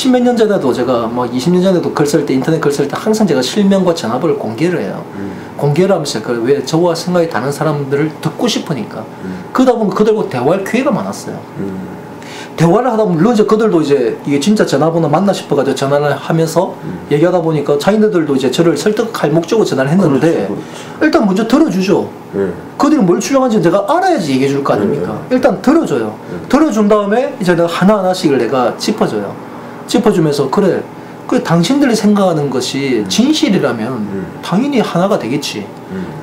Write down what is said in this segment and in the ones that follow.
10몇 년 전에도 제가 뭐 20년 전에도 글 쓸 때 인터넷 글 쓸 때 항상 제가 실명과 전화번호를 공개를 해요. 공개를 하면서 왜 저와 생각이 다른 사람들을 듣고 싶으니까. 그러다 보면 그들과 대화할 기회가 많았어요. 대화를 하다 보면 물론 이제 그들도 이제 이게 진짜 전화번호 맞나 싶어가지고 전화를 하면서 얘기하다 보니까 자기네들도 이제 저를 설득할 목적으로 전화를 했는데 그렇죠. 일단 먼저 들어주죠. 그들이 뭘 주장하는지 내가 알아야지 얘기해 줄 거 아닙니까? 일단 들어줘요. 들어준 다음에 이제 내가 하나하나씩을 내가 짚어줘요. 짚어주면서 그래 당신들이 생각하는 것이 진실이라면 당연히 하나가 되겠지.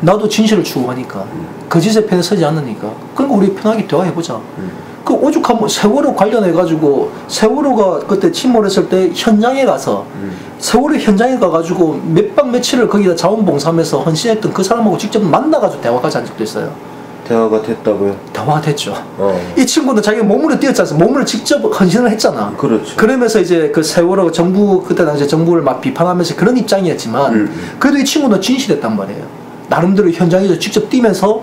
나도 진실을 추구하니까 거짓의 편에 서지 않으니까 그러니까 우리 편하게 대화해보자. 그 오죽하면 세월호 관련해가지고 세월호가 그때 침몰했을 때 현장에 가서 세월호 현장에 가가지고 몇 박 며칠을 거기다 자원봉사하면서 헌신했던 그 사람하고 직접 만나가지고 대화까지 한 적도 있어요. 대화가 됐다고요? 대화가 됐죠. 이 친구는 자기가 몸으로 뛰었잖아. 몸을 직접 헌신을 했잖아. 그렇죠. 그러면서 이제 그 세월호 정부 그때 당시 정부를 막 비판하면서 그런 입장이었지만 그래도 이 친구는 진실했단 말이에요. 나름대로 현장에서 직접 뛰면서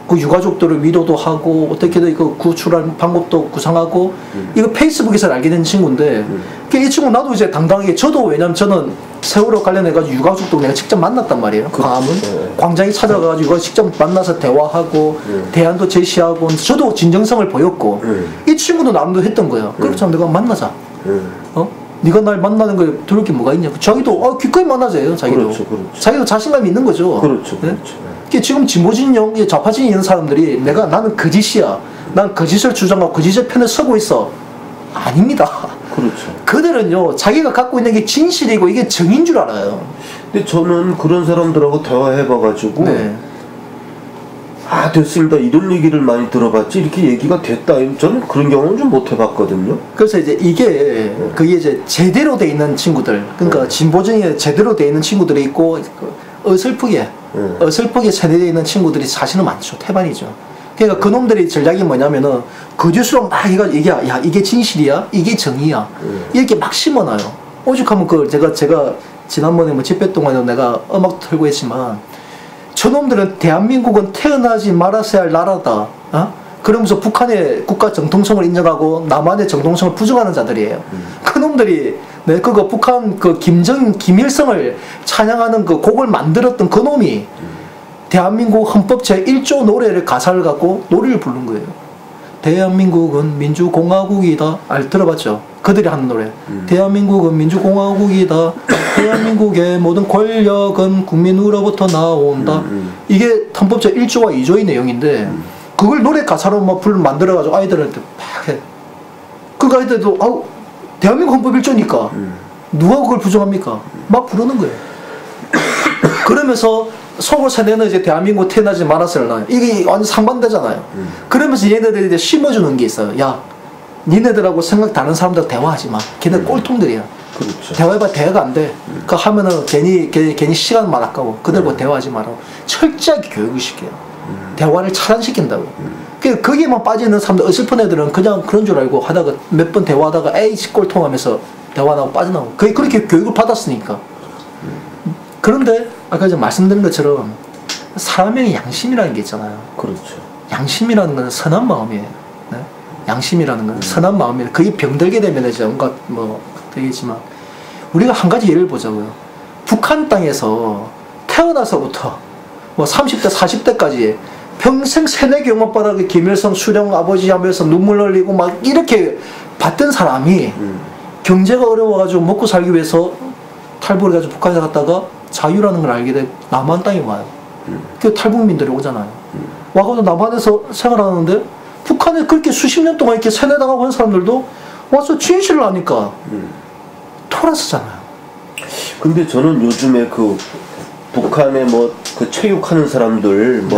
그 유가족들을 위로도 하고 어떻게든 그 구출할 방법도 구상하고 이거 페이스북에서 알게 된 친구인데 이 친구 나도 이제 당당하게 저도 왜냐면 저는 세월호 관련해가지고 유가족도 내가 직접 만났단 말이에요. 광화문 광장에 찾아가가지고 직접 만나서 대화하고 대안도 제시하고 저도 진정성을 보였고 이 친구도 나름대로 했던 거예요. 그렇죠. 내가 만나자. 네가 날 만나는 거에 들을 게 뭐가 있냐. 자기도 기꺼이 만나자요. 자기도. 그렇죠, 그렇죠. 자기도 자신감이 있는 거죠. 그렇죠, 네? 그렇죠. 지금 진보진영, 좌파진영 이런 사람들이 나는 거짓이야. 난 거짓을 주장하고 거짓의 편에 서고 있어. 아닙니다. 그렇죠. 그들은요 자기가 갖고 있는 게 진실이고 이게 정인 줄 알아요. 근데 저는 그런 사람들하고 대화해봐가지고 네. 됐습니다. 이런 얘기를 많이 들어봤지 이렇게 얘기가 됐다. 저는 그런 경우는 좀 못 해봤거든요. 그래서 이제 그게 이제 제대로 돼 있는 친구들, 그러니까 진보정에 제대로 돼 있는 친구들이 있고 어설프게 세뇌되어 있는 친구들이 사실은 많죠. 태반이죠. 그러니까 그놈들의 전략이 뭐냐면은 거짓으로 막 야 이게 진실이야, 이게 정의야 이렇게 막 심어놔요. 오죽하면 제가 지난번에 뭐 집회 동안에 내가 음악 틀고 했지만. 저놈들은 대한민국은 태어나지 말았어야 할 나라다. 그러면서 북한의 국가 정통성을 인정하고 남한의 정통성을 부정하는 자들이에요. 그놈들이 그거 북한 김일성을 찬양하는 그 곡을 만들었던 그놈이 대한민국 헌법 제1조 노래를 가사를 갖고 노래를 부른 거예요. 대한민국은 민주공화국이다. 들어봤죠? 그들이 하는 노래. 대한민국은 민주공화국이다. 대한민국의 모든 권력은 국민으로부터 나온다. 이게 헌법 제1조와 2조의 내용인데 그걸 노래 가사로 막 만들어가지고 아이들한테 막 해. 그 아이들도 대한민국 헌법 1조니까 누가 그걸 부정합니까? 막 부르는 거예요. 그러면서 속을 세뇌는 이제 대한민국 태어나지 말았을 날 이게 완전 상반되잖아요. 그러면서 얘네들이 이제 심어주는 게 있어요. 야, 니네들하고 생각 다른 사람들 대화하지 마. 걔네 꼴통들이야. 그렇죠. 대화해봐 대화가 안 돼. 그거 하면은 괜히 시간만 아까워. 그들과 대화하지 마라고. 철저하게 교육을 시켜요. 대화를 차단시킨다고. 거기에만 빠져있는 사람들, 어설픈 애들은 그냥 그런 줄 알고 하다가 몇 번 대화하다가 에이씨 꼴통하면서 대화하고 빠져나오고. 그렇게 교육을 받았으니까. 그런데 아까 제가 말씀드린 것처럼 사람의 양심이라는 게 있잖아요. 그렇죠. 양심이라는 건 선한 마음이에요. 네? 양심이라는 건 선한 마음이에요. 그게 병들게 되면 이제 온갖 되겠지만 우리가 한 가지 예를 보자고요. 북한 땅에서 태어나서부터 30대 40대까지 평생 세뇌 경험바닥에 김일성 수령 아버지 하면서 눈물 흘리고 막 이렇게 봤던 사람이 경제가 어려워가지고 먹고 살기 위해서 탈북을 해가지고 북한에 갔다가 자유라는 걸 알게 되고 남한 땅에 와요. 그 탈북민들이 오잖아요. 와가지고 남한에서 생활하는데 북한에 그렇게 수십 년 동안 이렇게 세뇌당하고 한 사람들도 와서 진실을 아니까 돌아서잖아요. 근데 저는 요즘에 북한에 그 체육하는 사람들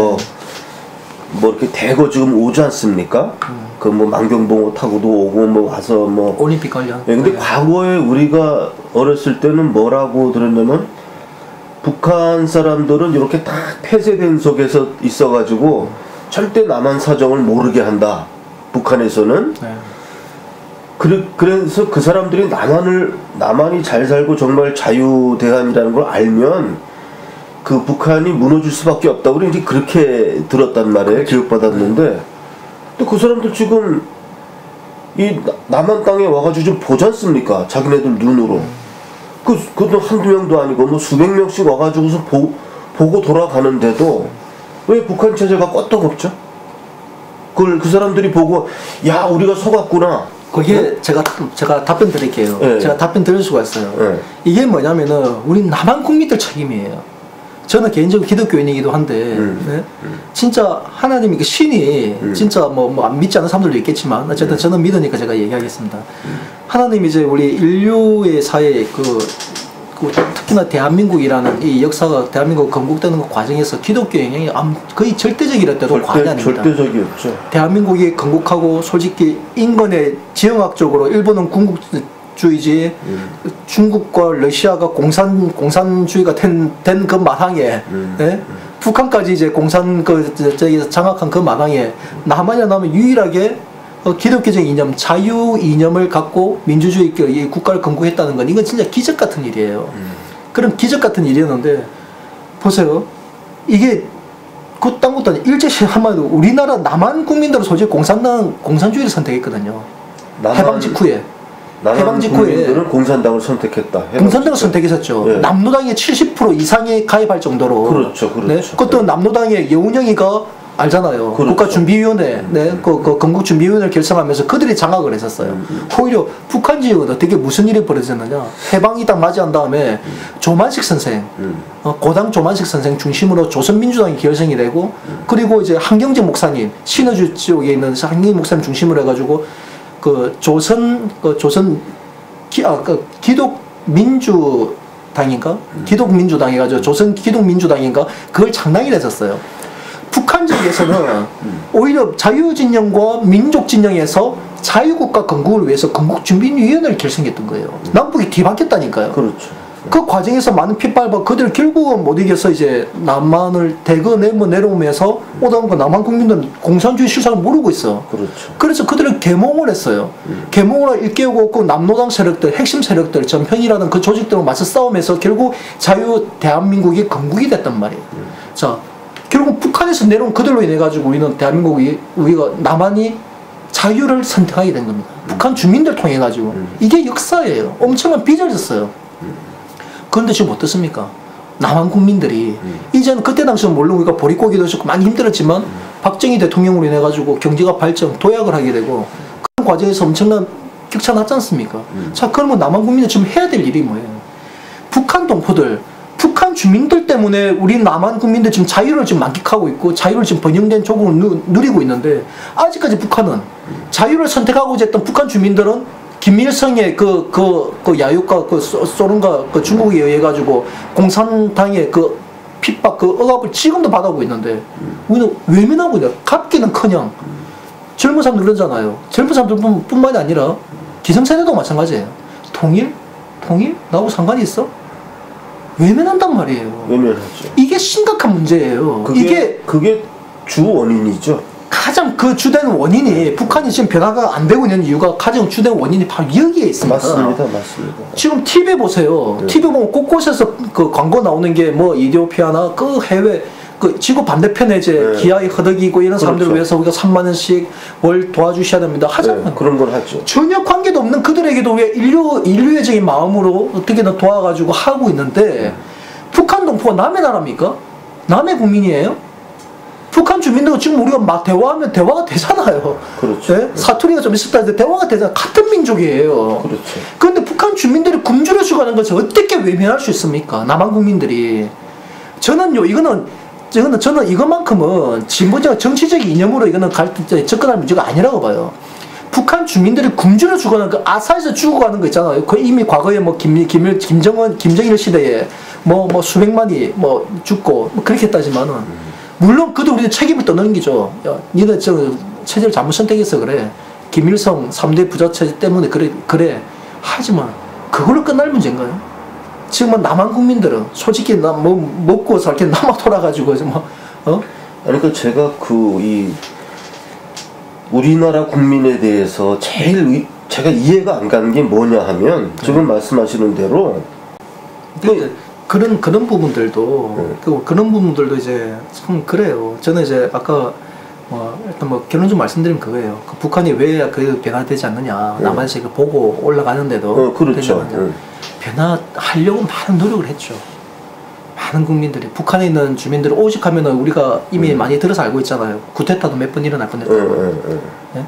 이렇게 대거 지금 오지 않습니까? 망경봉호 타고도 오고 와서 올림픽 관련. 근데 과거에 우리가 어렸을 때는 뭐라고 들었냐면 북한 사람들은 이렇게 다 폐쇄된 속에서 있어가지고 절대 남한 사정을 모르게 한다. 북한에서는. 그래서 그 사람들이 남한이 잘 살고 정말 자유대한이라는 걸 알면 그 북한이 무너질 수밖에 없다고 이제 그렇게 들었단 말이에요. 교육받았는데 또 그 사람들 지금 이 남한 땅에 와가지고 좀 보지 않습니까? 자기네들 눈으로. 그것도 한두 명도 아니고 뭐 수백 명씩 와가지고서 보고 돌아가는데도 왜 북한 체제가 껐떡없죠? 그걸 그 사람들이 보고 야 우리가 속았구나. 거기에 제가 답변 드릴게요. 네. 제가 답변 드릴 수가 있어요. 네. 이게 뭐냐면은 우리 남한 국민들 책임이에요. 저는 개인적으로 기독교인이기도 한데 네? 진짜 하나님이 그 신이 진짜 뭐 안 믿지 않는 사람들도 있겠지만 어쨌든 저는 믿으니까 제가 얘기하겠습니다. 하나님이 이제 우리 인류의 사회에 그 특히나 대한민국이라는 이 역사가 대한민국 건국되는 그 과정에서 기독교 영향이 거의 절대적이라 때도 과언이 아닙니다. 절대적이었죠. 대한민국이 건국하고 솔직히 인권의 지형학적으로 일본은 군국주의지 중국과 러시아가 공산주의가 된 그 마당에 예? 북한까지 이제 저기 장악한 그 마당에 남한이나 남은 유일하게 기독교적 이념, 자유 이념을 갖고 민주주의 이 국가를 건국했다는 건 이건 진짜 기적 같은 일이에요. 그런 기적 같은 일이었는데 보세요. 이게 딴 것도 아니고 일제시대 한마디로 우리나라 남한 국민들은 솔직히 공산주의를 선택했거든요. 해방 직후에. 해방 직후에 국민들은 공산당을 선택했다. 공산당을 선택했었죠. 네. 남노당의 70% 이상이 가입할 정도로. 그렇죠. 네? 그것도 남노당의 여운형이가 알잖아요. 그렇죠. 국가준비위원회, 네, 그 건국준비위원회를 결성하면서 그들이 장악을 했었어요. 오히려 북한 지역은 어떻게 무슨 일이 벌어졌느냐? 해방이 딱 맞이한 다음에 조만식 선생, 고당 조만식 선생 중심으로 조선민주당이 결성이 되고, 그리고 이제 한경재 목사님, 신의주 지역에 있는 한경재 목사님 중심으로 해가지고 기독민주당인가? 기독민주당이가지고 조선 기독민주당인가? 그걸 창당이 했었어요. 북한 지역에서는 오히려 자유진영과 민족진영에서 자유국가 건국을 위해서 건국준비위원회를 결성했던 거예요. 남북이 뒤바뀌었다니까요. 그렇죠. 그 과정에서 많은 핍박을 그들 결국은 못 이겨서 이제 남한을 대거 내려오면서 오던 그 남한 국민들은 공산주의 실상을 모르고 있어. 그렇죠. 그래서 그들은 계몽을 했어요. 계몽을 일깨우고 그 남노당 세력들, 핵심 세력들, 전편이라는 그 조직들과 맞서 싸우면서 결국 자유 대한민국이 건국이 됐단 말이에요. 자, 결국 북한에서 내려온 그들로 인해 가지고 우리는 우리가 남한이 자유를 선택하게 된 겁니다. 북한 주민들 통해 가지고 이게 역사예요. 엄청난 빚을 졌어요. 그런데 지금 어떻습니까? 남한 국민들이 이제는 그때 당시는 물론 우리가 보릿고기도 줬고 많이 힘들었지만 박정희 대통령으로 인해 가지고 경제가 발전, 도약을 하게 되고 그런 과정에서 엄청난 격차 났지 않습니까? 자, 그러면 남한 국민이 지금 해야 될 일이 뭐예요? 북한 동포들, 북한 주민들 때문에 우리 남한 국민들 지금 자유를 지금 만끽하고 있고 자유를 지금 번영된 쪽으로 누리고 있는데 아직까지 북한은 자유를 선택하고자 했던 북한 주민들은 김일성의 그 야육과 그 소련과 그 중국에 의해 가지고 공산당의 그 핍박 그 억압을 지금도 받아오고 있는데 우리는 외면하고 있냐? 갚기는커녕 젊은 사람들 그러잖아요. 젊은 사람들뿐만이 아니라 기성세대도 마찬가지예요. 통일 나하고 상관이 있어? 외면한단 말이에요. 외면하죠. 이게 심각한 문제예요. 그게 주 원인이죠. 가장 그 주된 원인이 북한이 지금 변화가 안 되고 있는 이유가 가장 주된 원인이 바로 여기에 있습니다. 맞습니다. 지금 TV 보세요. 네. TV 보면 곳곳에서 그 광고 나오는 게 뭐 이디오피아나 그 해외 그 지구 반대편에 이제 네. 기아에 허덕이고 이런 사람들을 그렇죠. 위해서 우리가 3만 원씩 월 도와주셔야 됩니다. 하잖아요. 네, 그런 걸 하죠. 전혀 관계도 없는 그들에게도 왜 인류애적인 마음으로 어떻게든 도와가지고 하고 있는데 북한 동포가 남의 나라입니까? 남의 국민이에요? 북한 주민들과 지금 우리가 막 대화하면 대화가 되잖아요. 그렇죠. 네? 사투리가 좀 있었다 해도 대화가 되잖아요. 같은 민족이에요. 그렇죠. 그런데 북한 주민들이 굶주려 죽어가는 것을 어떻게 외면할 수 있습니까? 남한 국민들이. 저는 이것만큼은 진보적 정치적 이념으로 이거는 접근할 문제가 아니라고 봐요. 북한 주민들이 굶주려 죽어가는 그 아사에서 죽어가는 거 있잖아요. 그 이미 과거에 뭐 김정일 시대에 뭐 수백만이 뭐 죽고 뭐 그렇게 했다지만은 물론 그도 우리는 책임을 떠넘기죠. 야, 니네 체제를 잘못 선택해서 그래. 김일성 3대 부자 체제 때문에 그래. 하지만 그걸로 끝날 문제인가요? 지금 남한 국민들은 솔직히 먹고 살게 남아 돌아가지고 그러니까 제가 우리나라 국민에 대해서 제가 이해가 안 가는 게 뭐냐 하면 지금 말씀하시는 대로 그런 부분들도 그런 부분들도 이제 참 그래요. 저는 이제 아까 일단 뭐 결론 좀 말씀드리면 그거예요. 그 북한이 왜 그 변화되지 않느냐. 남한에서 이거 보고 올라가는데도 그렇죠. 변화하려고 많은 노력을 했죠. 많은 국민들이 북한에 있는 주민들이 오직하면은 우리가 이미 많이 들어서 알고 있잖아요. 구테타도 몇 번 일어날 뻔했다고. 네?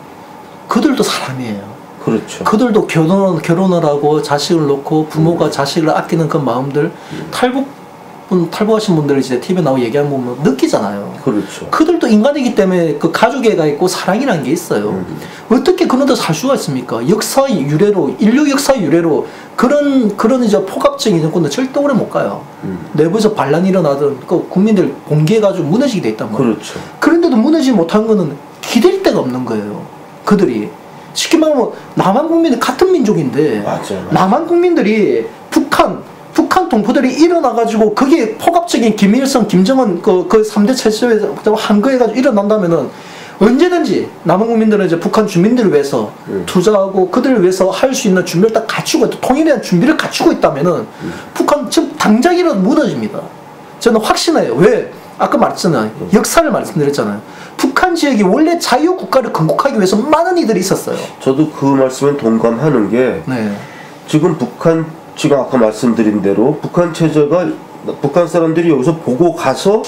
그들도 사람이에요. 그렇죠. 그들도 결혼을 하고 자식을 놓고 부모가 자식을 아끼는 그 마음들 탈북하신 분들 이제 TV에 나오고 얘기하는 거 보면 느끼잖아요. 그렇죠. 그들도 인간이기 때문에 그 가족애가 있고 사랑이라는 게 있어요. 어떻게 그런데 살 수가 있습니까? 역사의 유래로, 인류 역사의 유래로 그런 이제 포갑적인 정권은 절대 오래 못 가요. 내부에서 반란이 일어나든 그 국민들 봉기해가지고 무너지게 돼 있단 말이에요. 그렇죠. 그런데도 무너지지 못한 거는 기댈 데가 없는 거예요. 그들이. 쉽게 말하면 남한 국민은 같은 민족인데 맞아요. 남한 국민들이 북한 동포들이 일어나가지고 그게 포갑적인 김일성, 김정은 그 3대 체제에서 한거해가지고 일어난다면은 언제든지 남한 국민들은 이제 북한 주민들을 위해서 투자하고 그들을 위해서 할 수 있는 준비를 딱 갖추고 있다. 통일에 대한 준비를 갖추고 있다면은 북한 지금 당장이라도 무너집니다. 저는 확신해요. 왜? 아까 말했잖아요. 역사를 말씀드렸잖아요. 북한 지역이 원래 자유국가를 건국하기 위해서 많은 이들이 있었어요. 저도 그 말씀에 동감하는 게 지금 지금 아까 말씀드린 대로 북한 체제가 북한 사람들이 여기서 보고 가서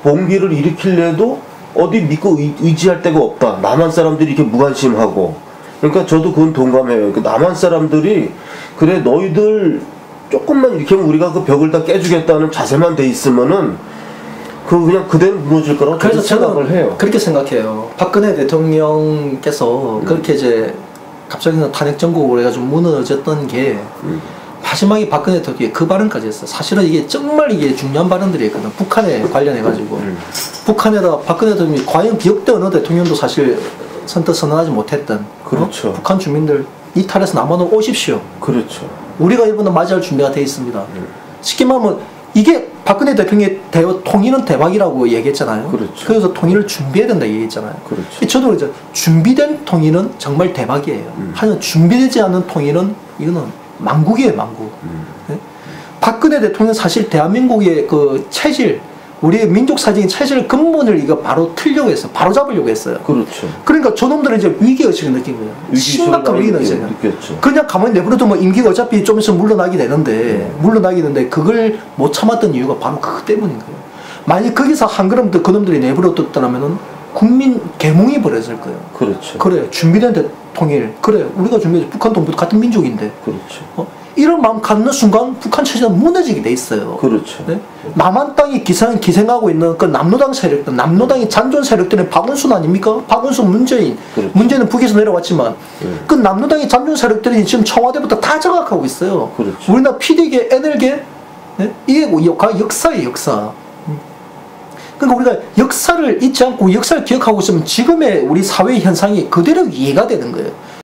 봉기를 일으키려도 어디 믿고 의지할 데가 없다. 남한 사람들이 이렇게 무관심하고. 그러니까 저도 그건 동감해요. 그러니까 남한 사람들이 그래 너희들 조금만 이렇게 하면 우리가 그 벽을 다 깨주겠다는 자세만 돼 있으면은 그냥 그대로 무너질 거라고 그래서 생각을 해요. 그렇게 생각해요. 박근혜 대통령께서 그렇게 이제 갑자기 탄핵 정국으로 해가지고 무너졌던 게 마지막에 박근혜 대통령이 그 발언까지 했어요. 사실은 이게 정말 이게 중요한 발언들이었거든. 북한에 관련해가지고. 북한에다가 박근혜 대통령이 과연 역대 어느 대통령도 사실 선뜻 선언하지 못했던. 그렇죠. 북한 주민들 이탈해서 남한으로 오십시오. 그렇죠. 우리가 이번에 맞이할 준비가 돼 있습니다. 쉽게 말하면 이게 박근혜 대통령의 통일은 대박이라고 얘기했잖아요. 그렇죠. 그래서 통일을 준비해야 된다 얘기했잖아요. 그렇죠. 저도 그러죠. 준비된 통일은 정말 대박이에요. 하지만 준비되지 않은 통일은 이거는 망국이에요, 망국. 네? 박근혜 대통령 사실 대한민국의 그 체질, 우리의 민족사적인 체질 근본을 이거 바로 틀려고 했어요. 바로 잡으려고 했어요. 그렇죠. 그러니까 저놈들은 이제 위기의식을 느낀 거예요. 심각한 위기의식을 느꼈죠. 그냥 가만히 내버려두면 임기가 어차피 좀 있으면 물러나게 되는데 그걸 못 참았던 이유가 바로 그것 때문인 거예요. 만약 거기서 한 걸음 더 그놈들이 내버려뒀더라면은 국민 계몽이 벌어질 거예요. 그렇죠. 그래 준비된 통일. 그래 우리가 준비해 북한 동포 같은 민족인데. 그렇죠. 이런 마음 갖는 순간 북한 체제가 무너지게 돼 있어요. 그렇죠. 네? 남한 땅이 기생하고 있는 그 남로당 세력들, 남로당의 잔존 세력들은 박원순 아닙니까? 박원순, 문재인. 그렇죠. 문재인은 북에서 내려왔지만 그 남로당의 잔존 세력들이 지금 청와대부터 다 장악하고 있어요. 그렇죠. 우리나라 PD계, NL계, 네? 이게 역사예요, 역사. 그러니까 우리가 역사를 잊지 않고 역사를 기억하고 있으면 지금의 우리 사회 현상이 그대로 이해가 되는 거예요.